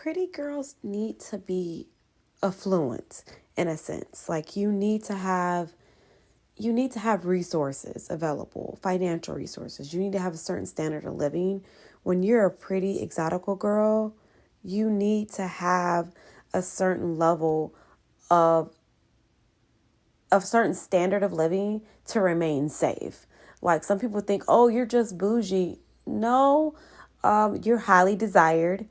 pretty girls need to be affluent in a sense. Like you need to have resources available, financial resources. You need to have a certain standard of living. When you're a pretty exotical girl, you need to have a certain level of a certain standard of living to remain safe. Like some people think, oh, you're just bougie. No, you're highly desired.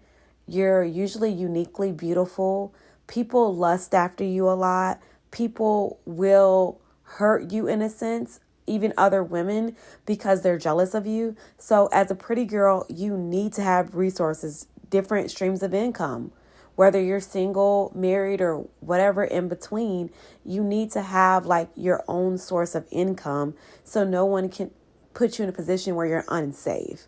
You're usually uniquely beautiful. People lust after you a lot. People will hurt you in a sense, even other women, because they're jealous of you. So, as a pretty girl, you need to have resources, different streams of income. Whether you're single, married, or whatever in between, you need to have like your own source of income so no one can put you in a position where you're unsafe.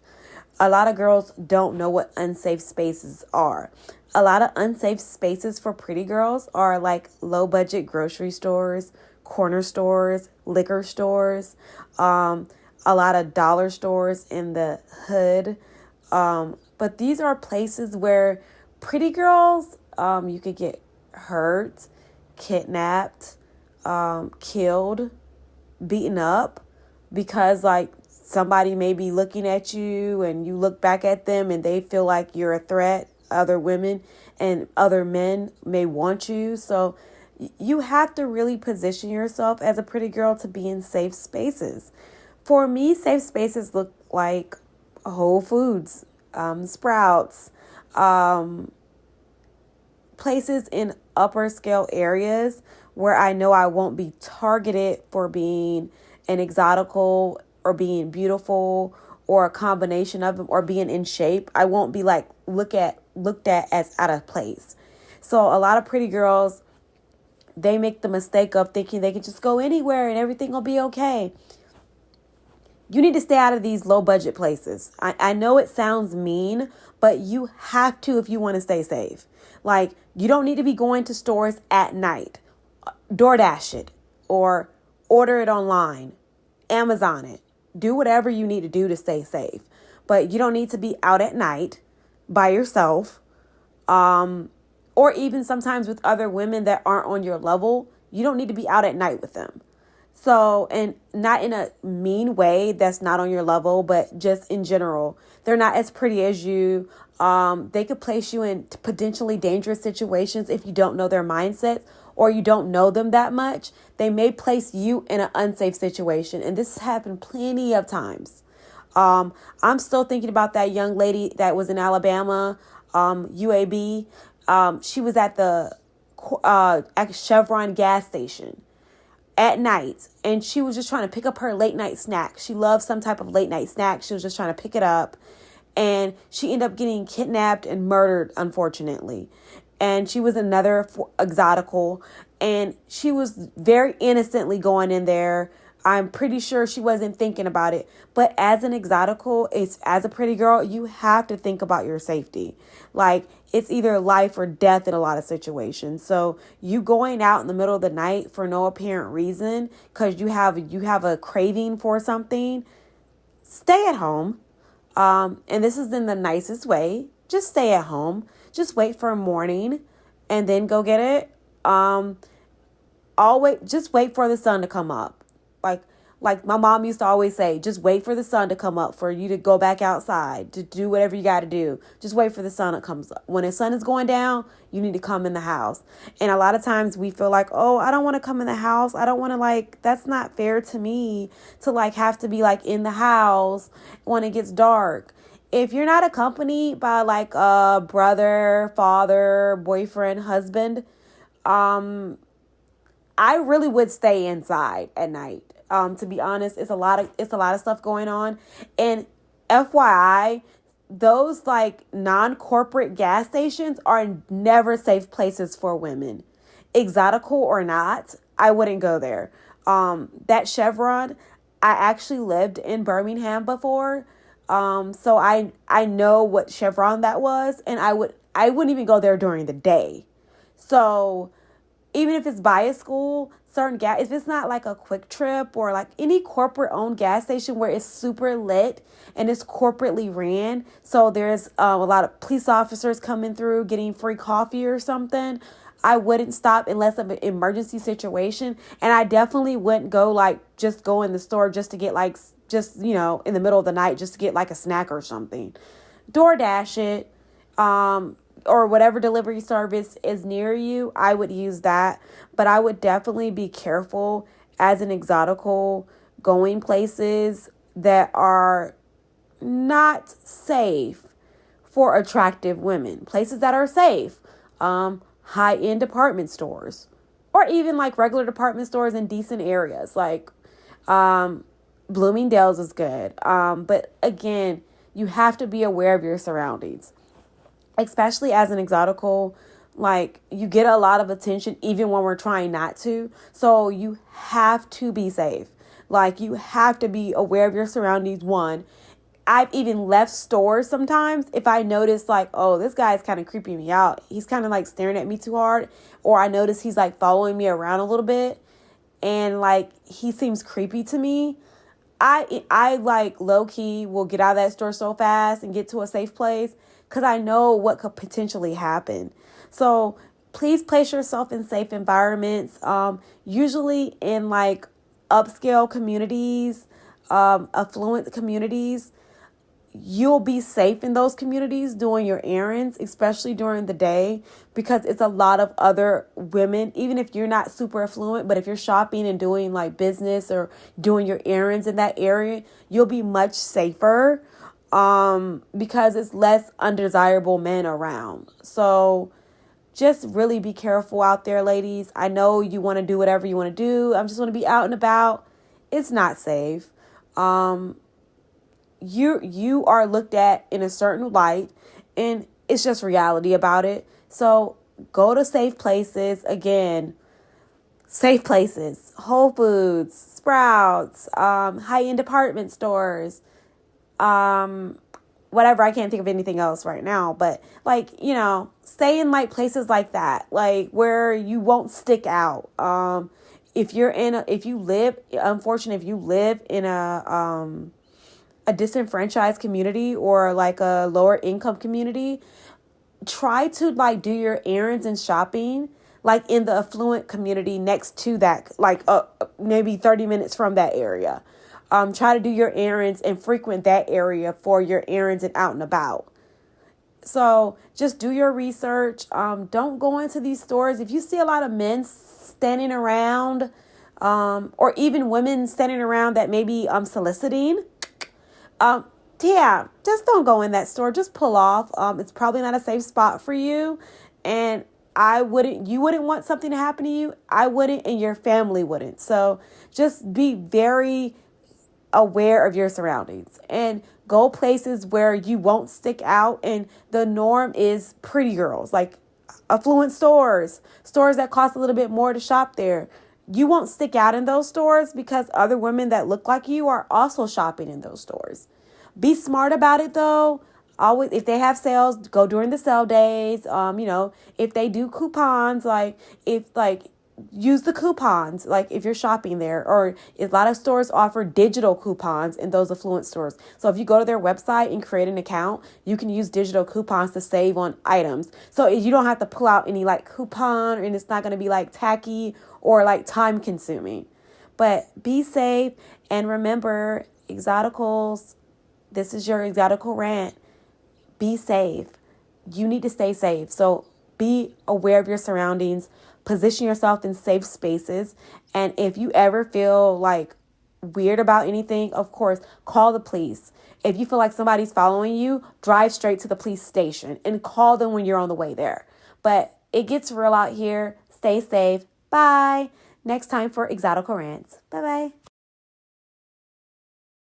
A lot of girls don't know what unsafe spaces are. A lot of unsafe spaces for pretty girls are like low budget grocery stores, corner stores, liquor stores, a lot of dollar stores in the hood. But these are places where pretty girls, you could get hurt, kidnapped, killed, beaten up because like somebody may be looking at you and you look back at them and they feel like you're a threat. Other women and other men may want you. So you have to really position yourself as a pretty girl to be in safe spaces. For me, safe spaces look like Whole Foods, Sprouts, places in upper scale areas where I know I won't be targeted for being an exotical or being beautiful or a combination of them or being in shape. I won't be like looked at as out of place. So a lot of pretty girls, they make the mistake of thinking they can just go anywhere and everything will be okay. You need to stay out of these low budget places. I know it sounds mean, but you have to if you want to stay safe. Like, you don't need to be going to stores at night. DoorDash it or order it online. Amazon it. Do whatever you need to do to stay safe. But you don't need to be out at night by yourself. Or even sometimes with other women that aren't on your level. You don't need to be out at night with them. So, and not in a mean way that's not on your level, but just in general, they're not as pretty as you. They could place you in potentially dangerous situations if you don't know their mindsets or you don't know them that much. They may place you in an unsafe situation. And this has happened plenty of times. I'm still thinking about that young lady that was in Alabama, UAB. She was at the at Chevron gas station at night, and she was just trying to pick up her late night snack. She loves some type of late night snack. She was just trying to pick it up, and she ended up getting kidnapped and murdered, unfortunately. And she was another exotical, and she was very innocently going in there. I'm pretty sure she wasn't thinking about it. But as an exotical, as a pretty girl, you have to think about your safety. Like, it's either life or death in a lot of situations. So you going out in the middle of the night for no apparent reason because you have a craving for something, stay at home. And this is in the nicest way. Just stay at home. Just wait for morning and then go get it. Just wait for the sun to come up. Like my mom used to always say, just wait for the sun to come up for you to go back outside, to do whatever you got to do. Just wait for the sun to come up. When the sun is going down, you need to come in the house. And a lot of times we feel like, oh, I don't want to come in the house. I don't want to that's not fair to me to have to be in the house when it gets dark. If you're not accompanied by a brother, father, boyfriend, husband, I really would stay inside at night. To be honest, it's a lot of stuff going on. And FYI, those non-corporate gas stations are never safe places for women. Exotical or not, I wouldn't go there. That Chevron, I actually lived in Birmingham before. So I know what Chevron that was, and I wouldn't even go there during the day. So even if it's by a school, certain gas, if it's not like a Quick Trip or like any corporate owned gas station where it's super lit and it's corporately ran, so there's a lot of police officers coming through getting free coffee or something, I wouldn't stop unless of an emergency situation. And I definitely wouldn't go like just go in the store just to get like just, in the middle of the night just to get like a snack or something. DoorDash it, or whatever delivery service is near you, I would use that. But I would definitely be careful as an exotical going places that are not safe for attractive women. Places that are safe, high-end department stores, or even like regular department stores in decent areas. Like Bloomingdale's is good. But again, you have to be aware of your surroundings, especially as an exotical. Like, you get a lot of attention even when we're trying not to. So you have to be safe. Like, you have to be aware of your surroundings. One, I've even left stores sometimes if I notice like, oh, this guy's kind of creeping me out. He's kind of like staring at me too hard. Or I notice he's like following me around a little bit and like he seems creepy to me. I like low key will get out of that store so fast and get to a safe place because I know what could potentially happen. So please place yourself in safe environments, usually in like upscale communities, affluent communities. You'll be safe in those communities doing your errands, especially during the day, because it's a lot of other women, even if you're not super affluent, but if you're shopping and doing like business or doing your errands in that area, you'll be much safer, because it's less undesirable men around. So just really be careful out there, ladies. I know you want to do whatever you want to do. I'm just want to be out and about. It's not safe. You are looked at in a certain light, and it's just reality about it. So go to safe places. Again, safe places, Whole Foods, Sprouts, high-end department stores, whatever. I can't think of anything else right now, but like, stay in like places like that, like where you won't stick out. If you live in a disenfranchised community or like a lower income community, try to like do your errands and shopping like in the affluent community next to that, like maybe 30 minutes from that area. Try to do your errands and frequent that area for your errands and out and about. So just do your research. Don't go into these stores. If you see a lot of men standing around, or even women standing around that may be soliciting, just don't go in that store. Just pull off. It's probably not a safe spot for you. And you wouldn't want something to happen to you. I wouldn't, and your family wouldn't. So just be very aware of your surroundings and go places where you won't stick out. And the norm is pretty girls, like affluent stores that cost a little bit more to shop there. You won't stick out in those stores because other women that look like you are also shopping in those stores. Be smart about it though. Always, if they have sales, go during the sale days. If they do coupons, use the coupons, like if you're shopping there, or a lot of stores offer digital coupons in those affluent stores. So if you go to their website and create an account, you can use digital coupons to save on items. So you don't have to pull out any like coupon, and it's not going to be like tacky or like time consuming. But be safe, and remember, exoticals, this is your exotical rant. Be safe. You need to stay safe. So be aware of your surroundings. Position yourself in safe spaces. And if you ever feel like weird about anything, of course, call the police. If you feel like somebody's following you, drive straight to the police station and call them when you're on the way there. But it gets real out here. Stay safe. Bye. Next time for Exotical Rants. Bye-bye.